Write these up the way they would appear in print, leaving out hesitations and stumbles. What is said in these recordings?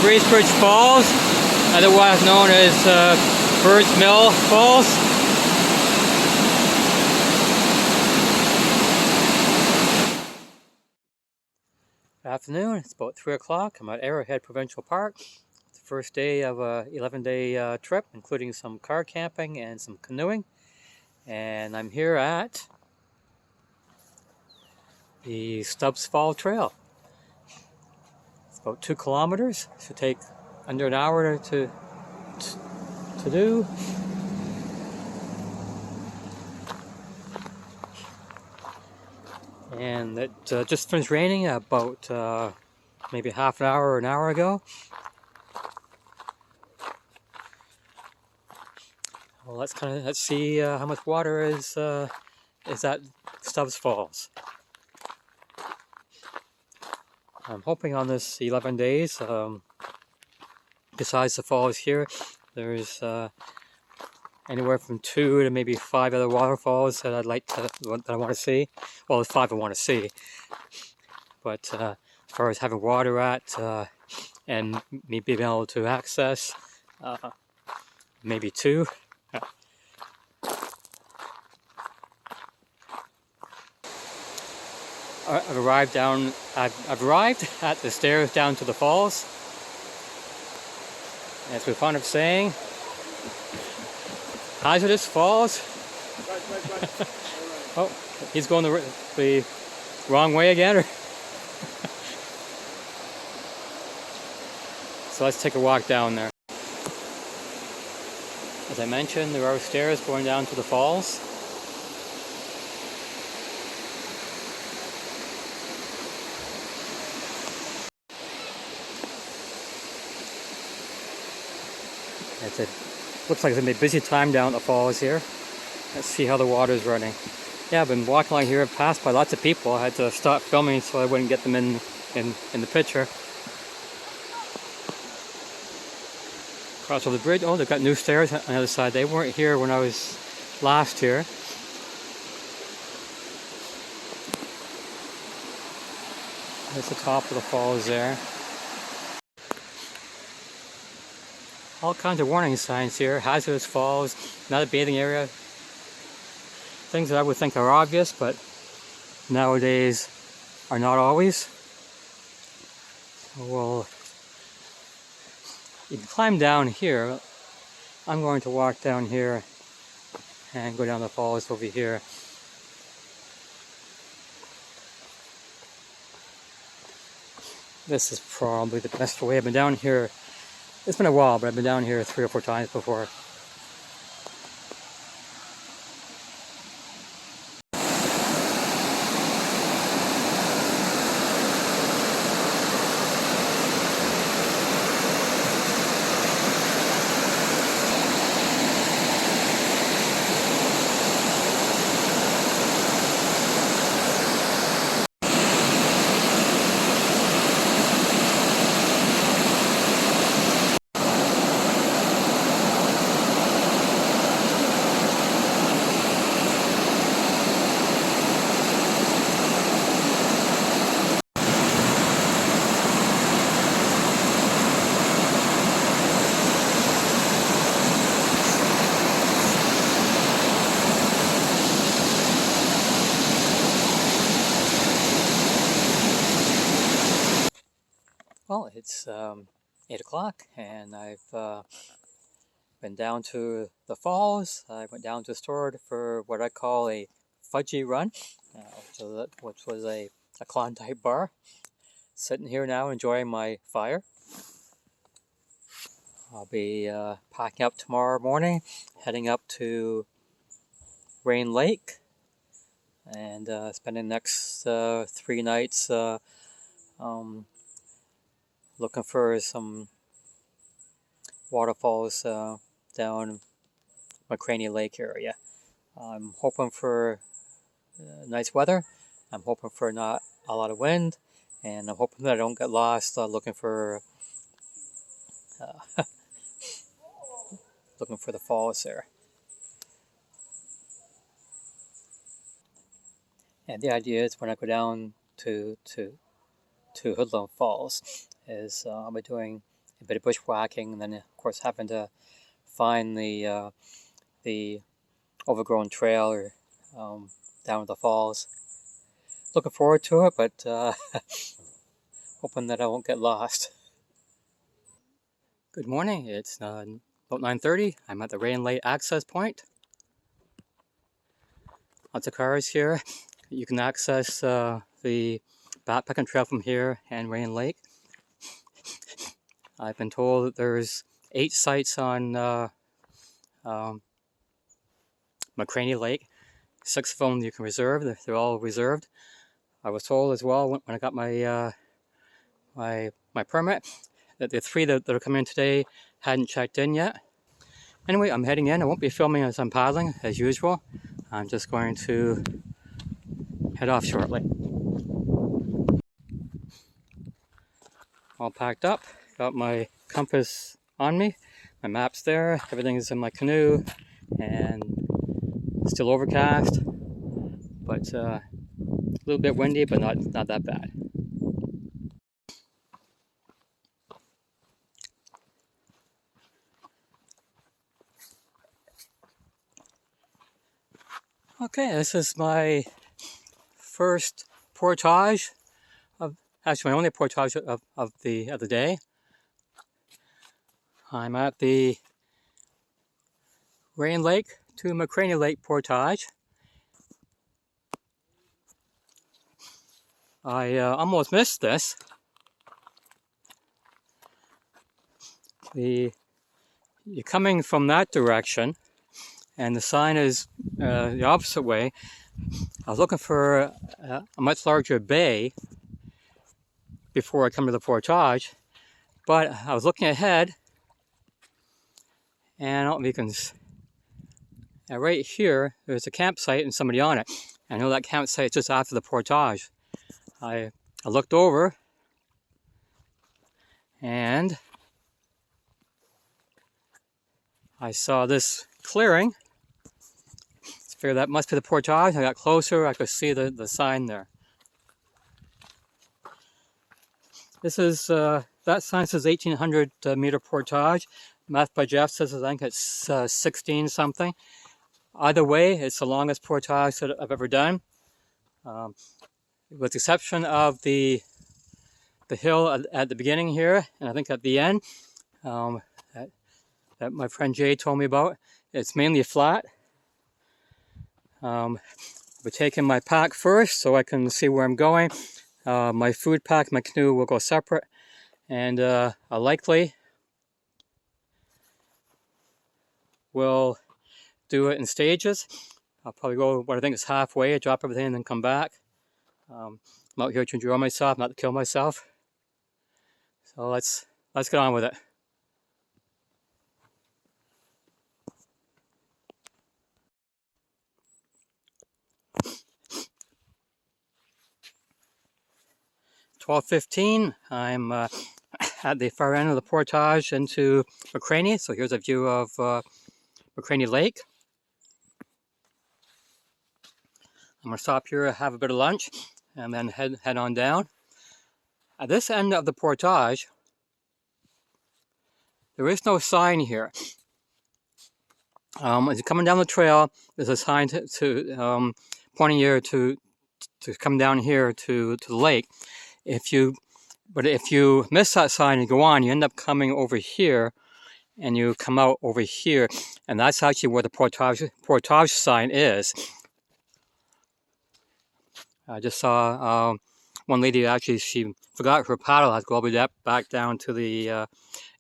Bridge Falls, otherwise known as Bird's Mill Falls. Good afternoon, it's about 3 o'clock. I'm at Arrowhead Provincial Park. It's the first day of a 11-day trip, including some car camping and some canoeing. And I'm here at the Stubbs Fall Trail. It's about 2 kilometers. It should take under an hour to do. And it just finished raining about maybe half an hour or an hour ago. Well, let's see how much water is at Stubbs Falls. I'm hoping on this 11 days, besides the falls here, there's anywhere from 2 to maybe 5 other waterfalls that I want to see. Well, there's 5 I want to see. But as far as having water at and me being able to access, maybe 2. I've arrived at the stairs down to the falls. As we're fond of saying, hazardous falls. Oh, he's going the wrong way again. So let's take a walk down there. As I mentioned, there are stairs going down to the falls. It looks like it's going to be a busy time down the falls here. Let's see how the water's running. Yeah, I've been walking along here, passed by lots of people. I had to stop filming so I wouldn't get them in the picture. Cross over the bridge. Oh, they've got new stairs on the other side. They weren't here when I was last here. There's the top of the falls there. All kinds of warning signs here. Hazardous falls, not a bathing area. Things that I would think are obvious, but nowadays are not always. Well, you can climb down here. I'm going to walk down here and go down the falls over here. This is probably the best way. I've been down here. It's been a while, but I've been down here 3 or 4 times before. Well, it's 8 o'clock and I've been down to the falls. I went down to the store for what I call a fudgy run, which was a Klondike bar. Sitting here now enjoying my fire. I'll be packing up tomorrow morning, heading up to Rain Lake and spending the next 3 nights looking for some waterfalls down McCraney Lake area. I'm hoping for nice weather. I'm hoping for not a lot of wind, and I'm hoping that I don't get lost looking for the falls there. And the idea is when I go down to Hoodlum Falls is I'll be doing a bit of bushwhacking, and then of course having to find the overgrown trail or down to the falls. Looking forward to it, but hoping that I won't get lost. Good morning. It's about 9:30. I'm at the Rain Lake access point. Lots of cars here. You can access the backpacking trail from here and Rain Lake. I've been told that there's 8 sites on McCraney Lake. 6 of them you can reserve. They're all reserved. I was told as well when I got my my permit that the 3 that are coming in today hadn't checked in yet. Anyway, I'm heading in. I won't be filming as I'm paddling as usual. I'm just going to head off shortly. All packed up. Got my compass on me. My map's there. Everything is in my canoe, and it's still overcast, but a little bit windy, but not that bad. Okay, this is my first portage of, actually my only portage of the day. I'm at the Rain Lake to McCraney Lake portage. I almost missed this. You're coming from that direction, and the sign is the opposite way. I was looking for a much larger bay before I come to the portage, but I was looking ahead, and I don't know if you can, right here, there's a campsite and somebody on it. I know that campsite is just after the portage. I looked over, and I saw this clearing. I figured that must be the portage. I got closer, I could see the sign there. This is, that sign says 1800 meter portage. Math by Jeff says I think it's 16 something. Either way, it's the longest portage that I've ever done. With the exception of the hill at the beginning here, and I think at the end, that my friend Jay told me about. It's mainly flat. We're taking my pack first so I can see where I'm going. My food pack, my canoe will go separate, and I likely will do it in stages. I'll probably go what I think is halfway, drop everything and then come back. I'm out here to enjoy myself, not to kill myself. So let's get on with it. $12:15. I'm at the far end of the portage into McCraney. So here's a view of McCraney Lake. I'm going to stop here, have a bit of lunch, and then head on down. At this end of the portage, there is no sign here. As you're coming down the trail, there's a sign to pointing you to come down here to the lake. If you miss that sign and go on, you end up coming over here, and you come out over here, and that's actually where the portage sign is. I just saw one lady, actually, she forgot her paddle, had to go all the way back down to the end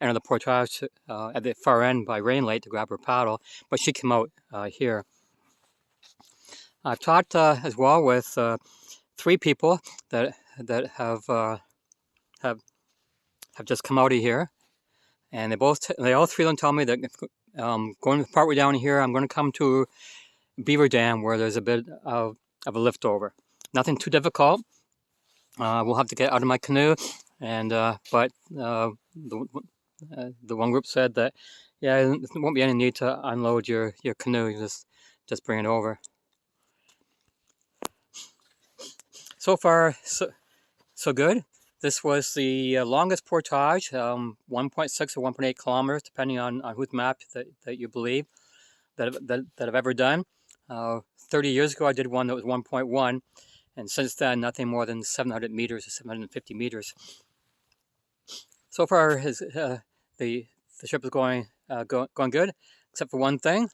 of the portage at the far end by Rain Lake to grab her paddle, but she came out here. I've talked as well with 3 people that have just come out of here, and they all 3 of them tell me that going partway down here, I'm going to come to Beaver Dam where there's a bit of a lift over. Nothing too difficult. We'll have to get out of my canoe, and but the one group said that yeah, there won't be any need to unload your canoe. You just bring it over. So far, so good. This was the longest portage, 1.6 or 1.8 kilometers, depending on whose map that you believe, that I've ever done. 30 years ago, I did one that was 1.1, and since then, nothing more than 700 meters or 750 meters. So far, the trip is going good, except for one thing.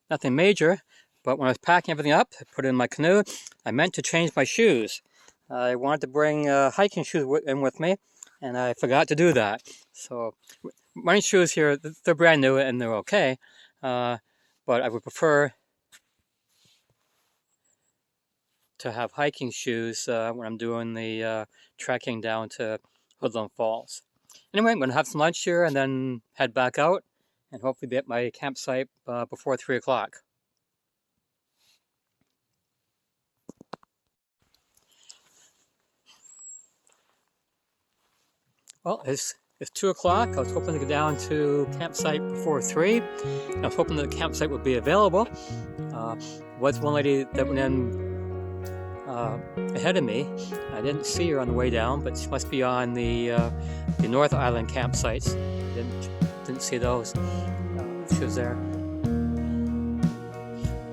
Nothing major, but when I was packing everything up, I put it in my canoe, I meant to change my shoes. I wanted to bring hiking shoes in with me, and I forgot to do that. So running shoes here, they're brand new and they're okay, but I would prefer to have hiking shoes when I'm doing the trekking down to Hoodlum Falls. Anyway, I'm going to have some lunch here and then head back out and hopefully be at my campsite before 3 o'clock. Well, it's 2 o'clock. I was hoping to get down to campsite before 3. I was hoping that the campsite would be available. Was one lady that went in ahead of me. I didn't see her on the way down, but she must be on the North Island campsites. Didn't see those. She was there.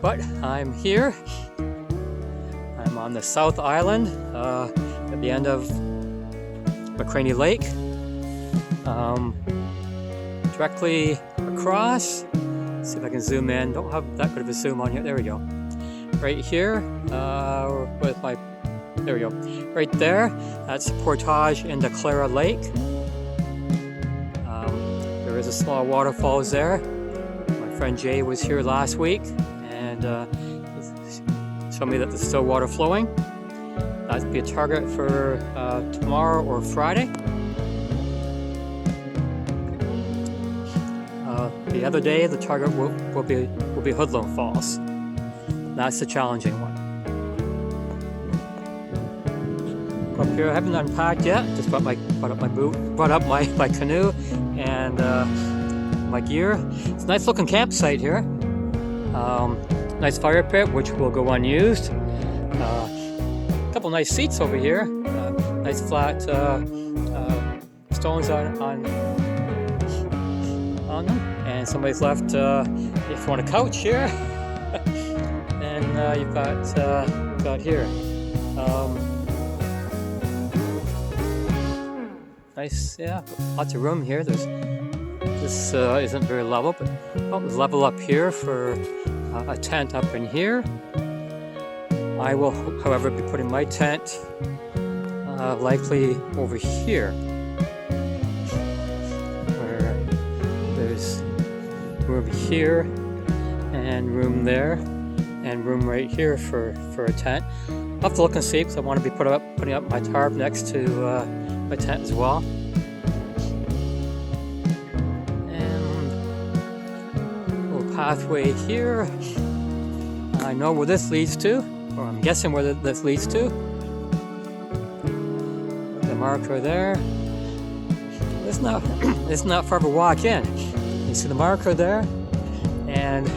But I'm here. I'm on the South Island at the end of McCraney Lake. Directly across. Let's see if I can zoom in. Don't have that good of a zoom on here. There we go. Right here, with my, there we go. Right there, that's portage into Clara Lake. There is a small waterfalls there. My friend Jay was here last week and showed me that there's still water flowing. That'd be a target for tomorrow or Friday. The other day, the target will be Hoodlum Falls. That's the challenging one. Up here, I haven't unpacked yet. Just brought up my canoe and my gear. It's a nice looking campsite here. Nice fire pit, which will go unused. A couple nice seats over here. Nice flat stones on them. And somebody's left, if you want a couch here. And you've got here. Nice, yeah, lots of room here. This isn't very level, but it was level up here for a tent up in here. I will, however, be putting my tent likely over here, where there's room here and room there and room right here for a tent. I'll have to look and see because I want to be putting up my tarp next to my tent as well. And a little pathway here. I know where this leads to, or I'm guessing where this leads to. The marker there. It's not far of a walk in. You see the marker there, and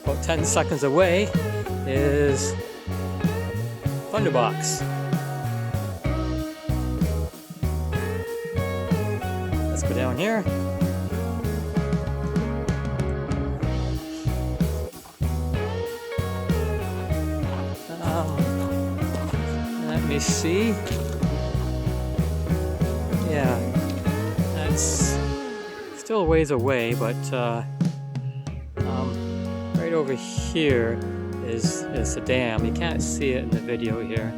about 10 seconds away is Thunderbox. Let's go down here. Let me see. Yeah, that's still a ways away, but right over here is the dam. You can't see it in the video here.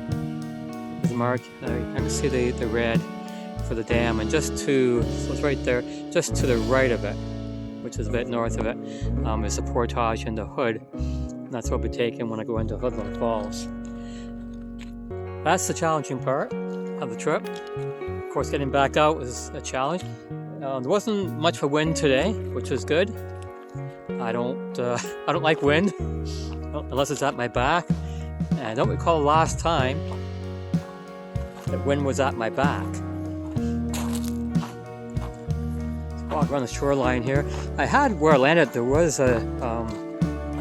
There's a mark. You can see the red for the dam, and so it's right there, just to the right of it, which is a bit north of it, is the portage into Hood. And that's what we'll be taking when I go into Hoodlum Falls. That's the challenging part of the trip. Of course, getting back out was a challenge. There wasn't much of a wind today, which was good. I don't like wind unless it's at my back. And I don't recall the last time that wind was at my back. Let's walk around the shoreline here. I had where I landed. There was a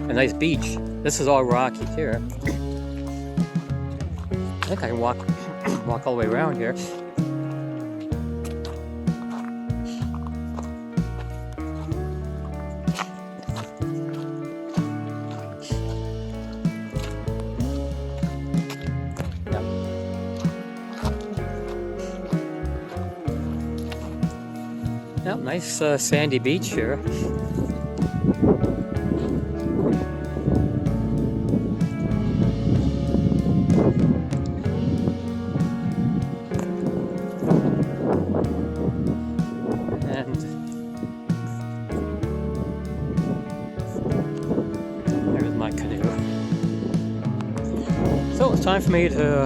nice beach. This is all rocky here. think I can walk walk all the way around here. Yep, nice sandy beach here. And there's my canoe. So it's time for me to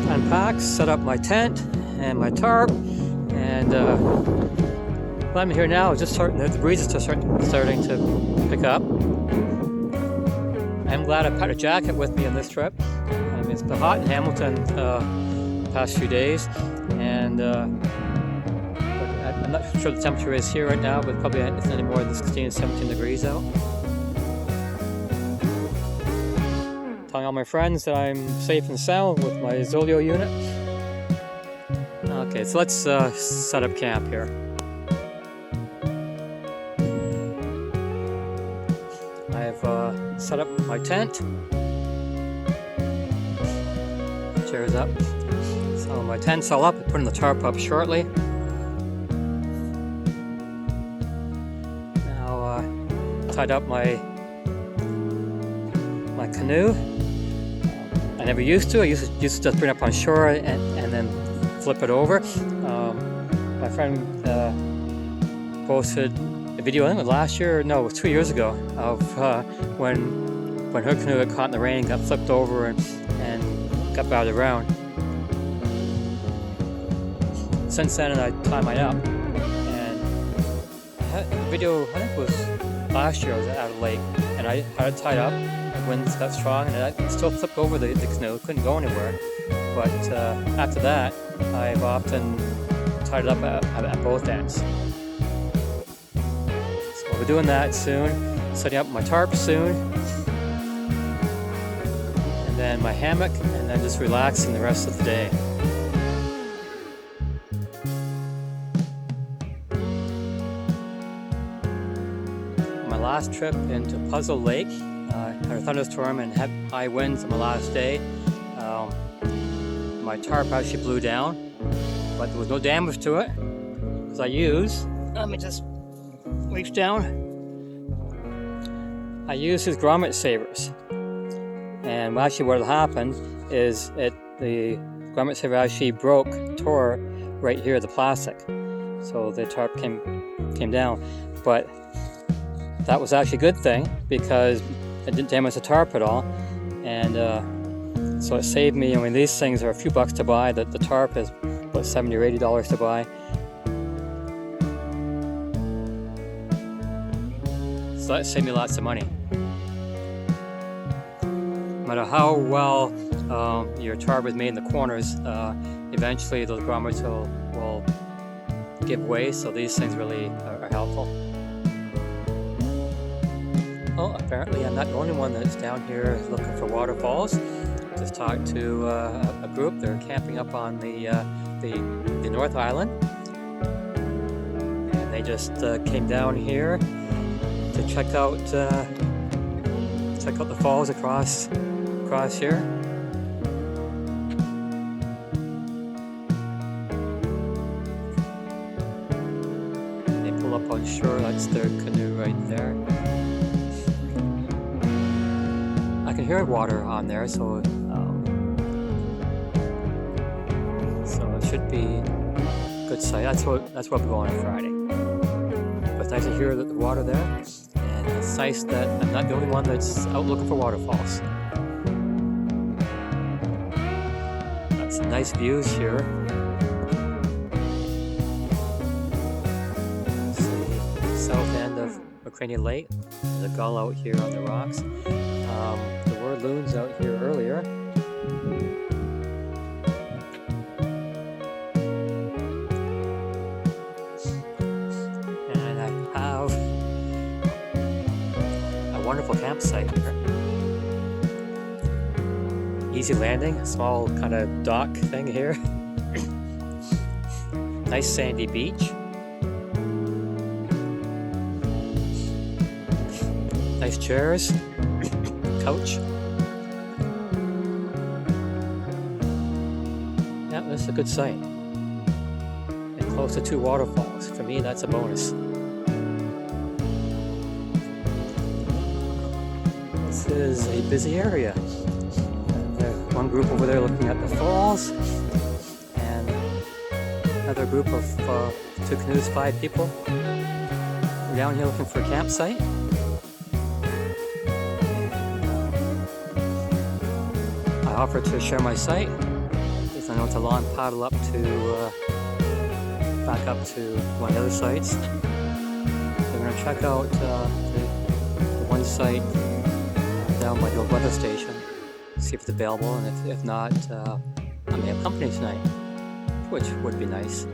unpack, set up my tent and my tarp, and what I'm here now is just starting. The breeze is just starting to pick up. I'm glad I packed a jacket with me on this trip. I mean, it's been hot in Hamilton the past few days, and I'm not sure the temperature is here right now, but probably it's any more than 16 17 degrees out. Telling all my friends that I'm safe and sound with my Zolio unit. Okay, so let's set up camp here. I've set up my tent. Chairs up. So my tent's all up. I'm putting the tarp up shortly. Now tied up my canoe. I never used to. I used to just bring it up on shore and then flip it over. My friend posted a video, I think it was last year, no, it was 2 years ago, of when her canoe got caught in the rain, got flipped over and got battered around. Since then, I tied mine up, and I had a video, I think it was last year, I was at a lake, and I had it tied up, the winds got strong, and I still flipped over the canoe, couldn't go anywhere. But after that, I've often tied it up at both ends. So we'll be doing that soon, setting up my tarp soon, and then my hammock, and then just relaxing the rest of the day. My last trip into Puzzle Lake, had a thunderstorm and had high winds on the last day. My tarp actually blew down, but there was no damage to it because let me just reach down. I used his grommet savers, and actually what happened is the grommet saver actually tore right here, the plastic, so the tarp came down. But that was actually a good thing because it didn't damage the tarp at all, and so it saved me. I mean, these things are a few bucks to buy. The tarp is about $70 or $80 to buy. So that saved me lots of money. No matter how well your tarp is made in the corners, eventually those grommets will give way. So these things really are helpful. Well, apparently I'm not the only one that's down here looking for waterfalls. Just talked to a group. They're camping up on the North Island, and they just came down here to check out the falls across here. They pull up on shore. That's their canoe right there. I can hear water on there, so it should be a good sight. That's what we're going on Friday. But it's nice to hear the water there, and it's nice that I'm not the only one that's out looking for waterfalls. Got some nice views here. It's the south end of McCraney Lake. There's a gull out here on the rocks. There were loons out here earlier. And I have a wonderful campsite here. easy landing, small kind of dock thing here. Nice sandy beach. Nice chairs, couch. Yeah, this is a good site. And close to 2 waterfalls. For me, that's a bonus. This is a busy area. One group over there looking at the falls, and another group of 2 canoes, 5 people. We're down here looking for a campsite. I offered to share my site because I know it's a long paddle up to back up to one of the other sites. So we're going to check out the one site down by the old weather station. See if it's available, and if not, I may have company tonight, which would be nice.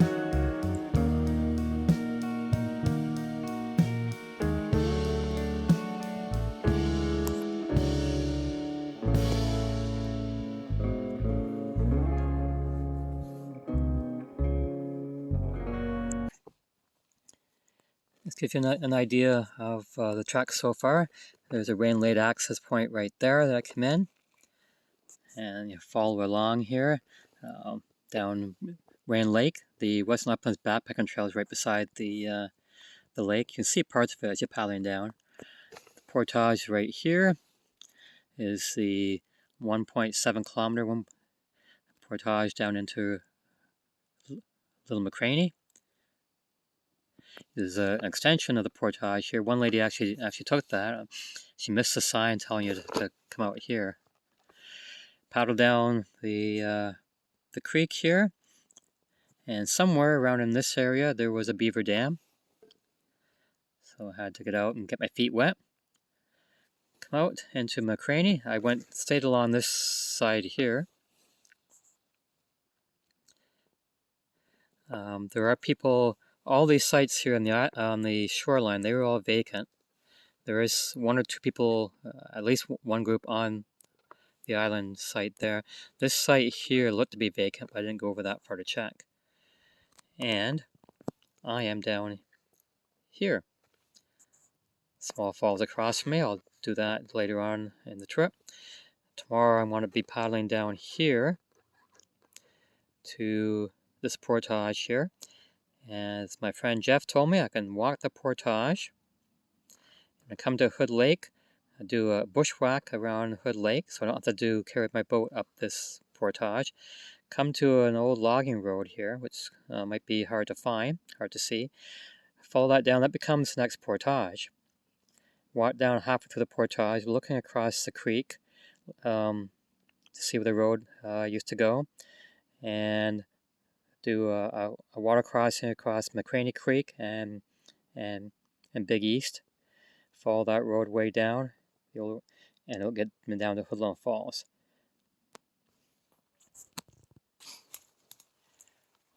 Let's give you an idea of the track so far. There's a rain-laid access point right there that I come in. And you follow along here down Rain Lake. The Western Uplands Backpacking Trail is right beside the lake. You can see parts of it as you're paddling down. The portage right here is the 1.7 kilometer portage down into Little McCraney. There's an extension of the portage here. One lady actually took that. She missed the sign telling you to come out here. Paddle down the creek here, and somewhere around in this area there was a beaver dam, so I had to get out and get my feet wet. Come out into McCraney. I stayed along this side here. There are people. All these sites here on the shoreline, they were all vacant. There is 1 or 2 people, at least one group on the island site there. This site here looked to be vacant, but I didn't go over that far to check. And I am down here. Small falls across from me. I'll do that later on in the trip. Tomorrow I want to be paddling down here to this portage here. As my friend Jeff told me, I can walk the portage. I come to Hood Lake. I do a bushwhack around Hood Lake, so I don't have to carry my boat up this portage. Come to an old logging road here, which might be hard to find, hard to see. Follow that down, that becomes the next portage. Walk down halfway through the portage, looking across the creek to see where the road used to go, and do a water crossing across McCraney Creek and Big East. Follow that roadway down, and it'll get me down to Hoodlum Falls.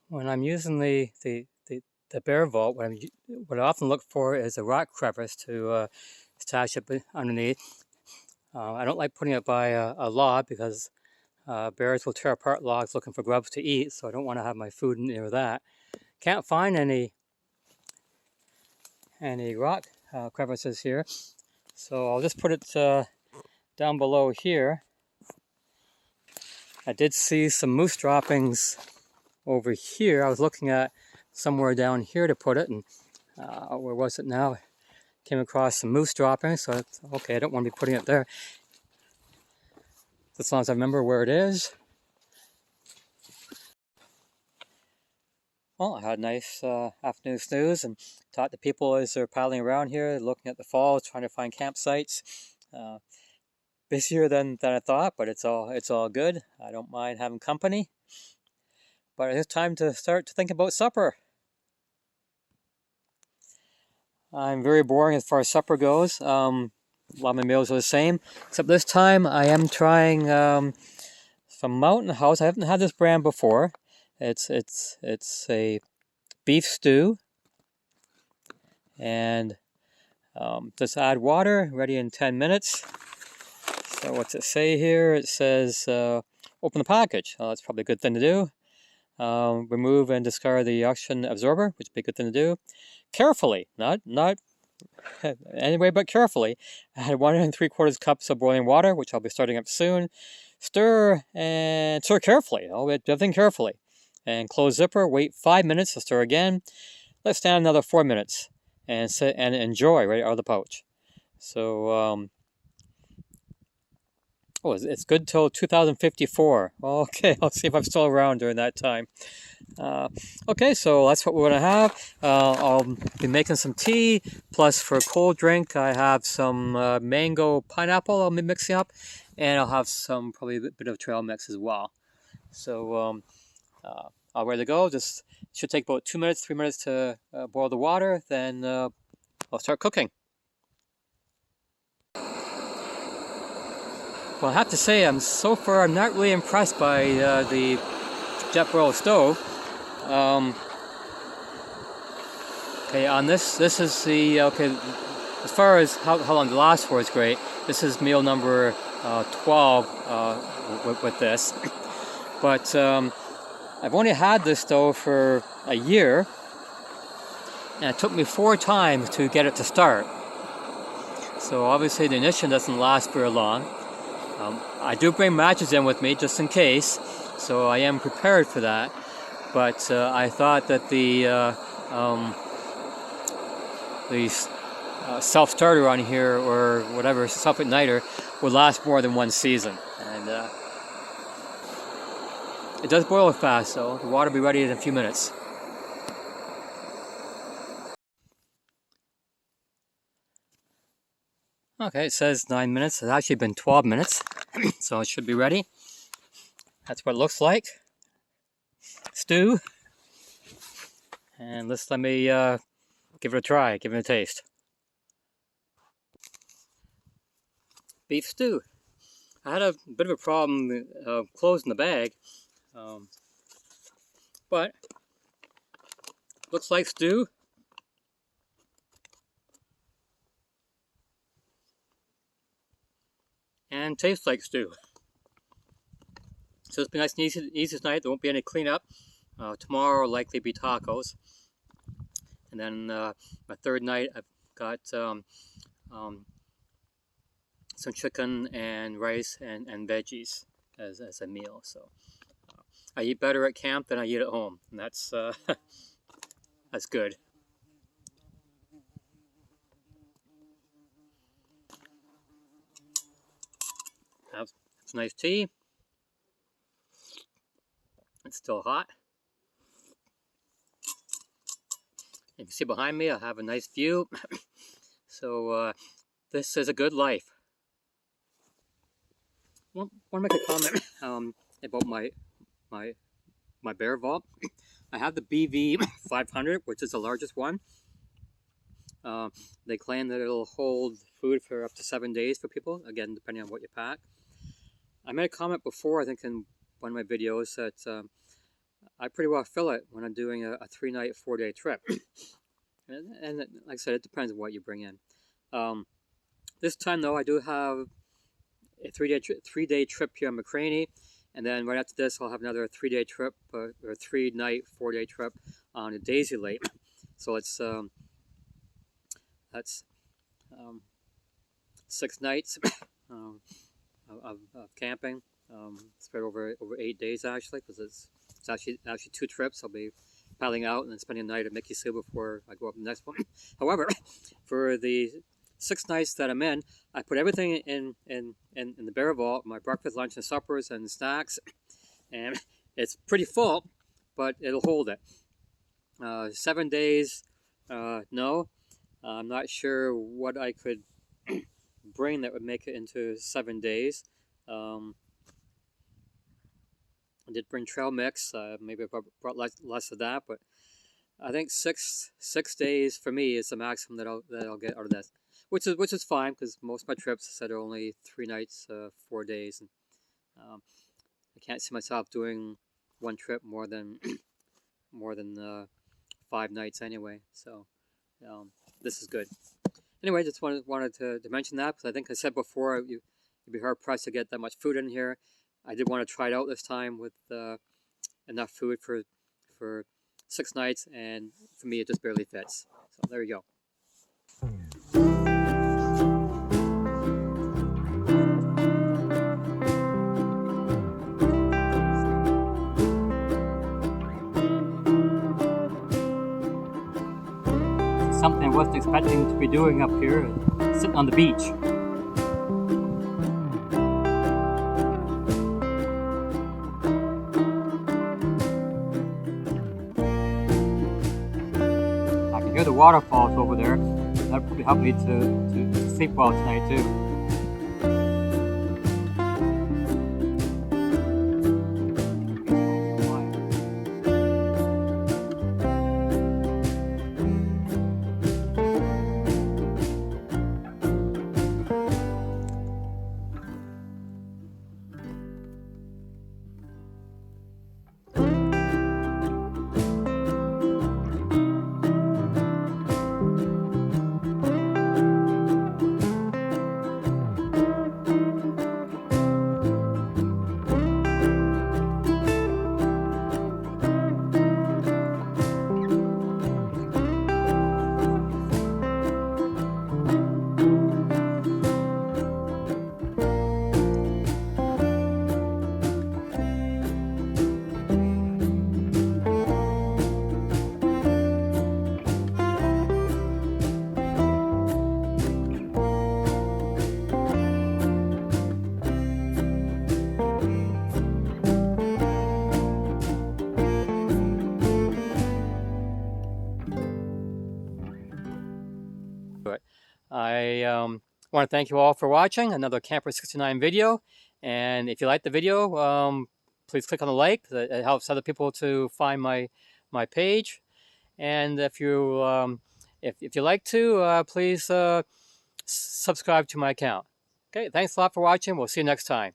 When I'm using the bear vault, what I often look for is a rock crevice to stash it underneath. I don't like putting it by a log because bears will tear apart logs looking for grubs to eat, so I don't want to have my food near that. Can't find any rock crevices here, so I'll just put it down below here. I did see some moose droppings over here. I was looking at somewhere down here to put it, and where was it now? Came across some moose droppings, so it's okay. I don't want to be putting it there, as long as I remember where it is. Well, I had a nice afternoon snooze and talked to people as they're paddling around here, looking at the falls, trying to find campsites. Busier than I thought, but it's all good. I don't mind having company. But it's time to start to think about supper. I'm very boring as far as supper goes. A lot of my meals are the same, except this time I am trying some Mountain House. I haven't had this brand before. It's a beef stew, and just add water. Ready in 10 minutes. So what's it say here? It says open the package. That's probably a good thing to do. Remove and discard the oxygen absorber, which would be a good thing to do. Carefully, not anyway, but carefully. Add 1 3/4 cups of boiling water, which I'll be starting up soon. Stir carefully. Everything carefully. And close zipper. Wait 5 minutes to stir again. Let stand another 4 minutes, and sit and enjoy right out of the pouch. So it's good till 2054. Okay, I'll see if I'm still around during that time. Okay, so that's what we're going to have. I'll be making some tea, plus for a cold drink I have some mango pineapple I'll be mixing up, and I'll have some probably a bit of trail mix as well. So all ready to go. Just should take about 2 minutes, 3 minutes to boil the water, then I'll start cooking. Well, I have to say, I'm not really impressed by the jet boil stove. Okay, on this is the, as far as how long it lasts for is great. This is meal number 12 with this. But I've only had this stove for a year, and it took me 4 times to get it to start. So obviously the ignition doesn't last very long. I do bring matches in with me just in case, so I am prepared for that. But I thought that the self-starter on here, or whatever, self-igniter, would last more than 1 season. And it does boil fast, so the water will be ready in a few minutes. Okay, it says 9 minutes. It's actually been 12 minutes, so it should be ready. That's what it looks like. Stew. And let me give it a try, give it a taste. Beef stew. I had a bit of a problem closing the bag, but looks like stew. And tastes like stew. So it's been nice and easy tonight. There won't be any cleanup. Tomorrow will likely be tacos. And then my third night I've got some chicken and rice and veggies as a meal. So I eat better at camp than I eat at home, and that's that's good. Have some nice tea. It's still hot. You can see behind me I have a nice view. So this is a good life. I want to make a comment about my bear vault. I have the BV 500, which is the largest one. They claim that it'll hold food for up to 7 days for people, again depending on what you pack. I made a comment before, I think in one of my videos, that I pretty well fill it when I'm doing a 3-night, 4-day trip. and like I said, it depends on what you bring in. This time though, I do have a 3-day trip here in McCraney, and then right after this I'll have another 3-day trip, or 3-night, 4-day trip on a Daisy Lake. So it's that's 6 nights of camping, spread over 8 days actually, because it's actually 2 trips. I'll be paddling out and then spending a night at Mickey Sue before I go up the next one. However, for the 6 nights that I'm in, I put everything in the bear vault, my breakfast, lunch, and suppers and snacks, and it's pretty full, but it'll hold it. 7 days, no. I'm not sure what I could bring that would make it into 7 days. I did bring trail mix. Maybe I brought less of that, but I think 6 days for me is the maximum that I'll get out of this, which is fine, because most of my trips, I said, are only 3 nights, 4 days, and I can't see myself doing one trip more than 5 nights anyway. So this is good. Anyway, just wanted to mention that, because I think I said before, you'd be hard pressed to get that much food in here. I did want to try it out this time with enough food for 6 nights, and for me it just barely fits. So there you go. Something I wasn't expecting to be doing up here, sitting on the beach. I can hear the waterfalls over there. That probably helped me to sleep well tonight too. I want to thank you all for watching another Camper 69 video, and if you like the video, please click on the like. It helps other people to find my page, and if you if you like to, please subscribe to my account. Okay, thanks a lot for watching. We'll see you next time.